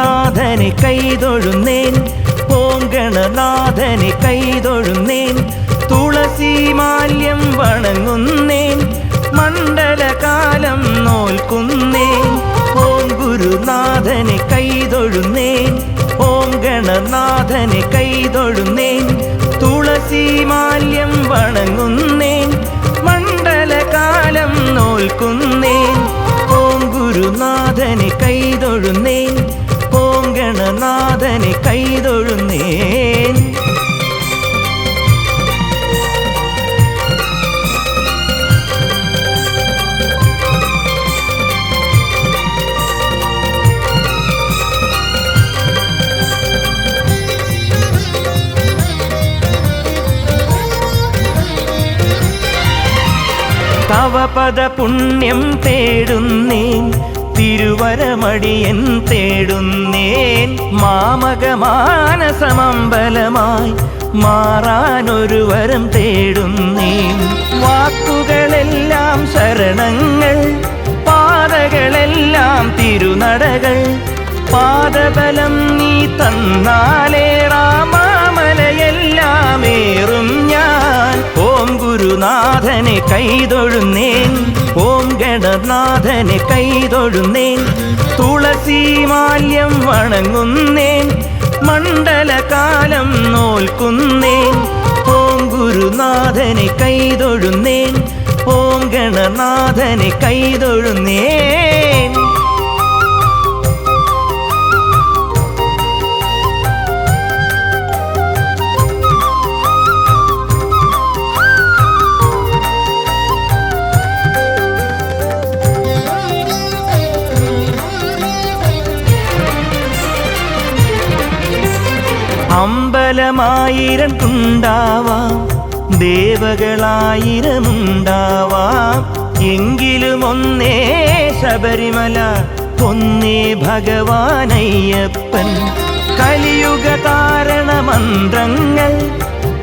ഗുരുനാഥനെ കൈതൊഴുന്നേൻ ഓം ഗണനാഥനെ കൈതൊഴുന്നേൻ തുളസിമാല്യം വണങ്ങുന്നേൻ മണ്ഡലകാലം നോൽക്കുന്നേൻ ഓം ഗുരുനാഥനെ കൈതൊഴുന്നേൻ ഓം ഗണനാഥനെ കൈതൊഴുന്നേൻ തുളസിമാല്യം വണങ്ങുന്നേൻ മണ്ഡലകാലം നോൽക്കുന്നേൻ ഓം ഗുരുനാഥനെ കൈതൊഴുന്നേൻ ഓം ഗണനാഥനെ കൈതൊഴുന്നേൻ തവ പദ പുണ്യം തേടുന്നേൻ തിരുവരമടിയൻ തേടുന്നേൻ മാമകമാനസമമ്പലമായി മാറാനൊരു വരം തേടുന്നേൻ വാക്കുകളെല്ലാം ശരണങ്ങൾ പാതകളെല്ലാം തിരുനടകൾ പാദബലം നീ തന്നാലേ രാമാമലയെല്ലാമേറും ഞാൻ ഓം ഗുരുനാഥനെ കൈതൊഴുന്നേൻ ഓം ഗണനാഥനെ കൈതൊഴുന്നേൻ തുളസിമാല്യം വണങ്ങുന്നേൻ മണ്ഡലകാലം നോൽക്കുന്നേൻ ഓം ഗുരുനാഥനെ കൈതൊഴുന്നേൻ ഓം ഗണനാഥനെ കൈതൊഴുന്നേൻ അമ്പലമായിരണ്ടുണ്ടാവാം ദേവകളായിരമുണ്ടാവാം എങ്കിലും ഒന്നേ ശബരിമല ഒന്നേ ഭഗവാനയ്യപ്പൻ കലിയുഗ താരണ മന്ത്രങ്ങൾ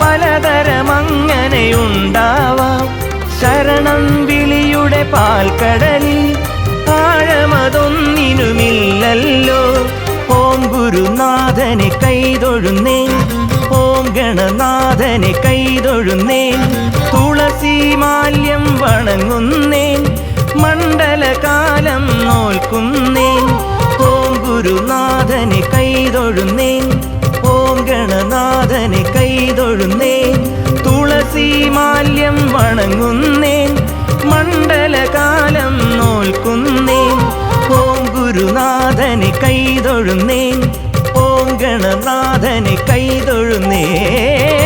പലതരമങ്ങനെയുണ്ടാവാം ശരണം വിളിയുടെ പാൽക്കടലിൽ ആഴമതൊന്നിനുമില്ലല്ലോ ഓം ഗുരുനാഥനെ കൈതൊഴുന്നേൻ ഓം ഗണനാഥനെ കൈതൊഴുന്നേൻ തുളസിമാല്യം വണങ്ങുന്നേൻ മണ്ഡലകാലം നോൽക്കുന്നേൻ ഓം ഗുരുനാഥനെ കൈതൊഴുന്നേൻ ഓം ഗണനാഥനെ കൈതൊഴുന്നേൻ തുളസിമാല്യം വണങ്ങുന്നേൻ മണ്ഡലകാലം നോൽക്കുന്നേൻ ഓം ഗുരുനാഥനെ കൈതൊഴുന്നേൻ ഓം ഗണനാഥനെ കൈതൊഴുന്നേൻ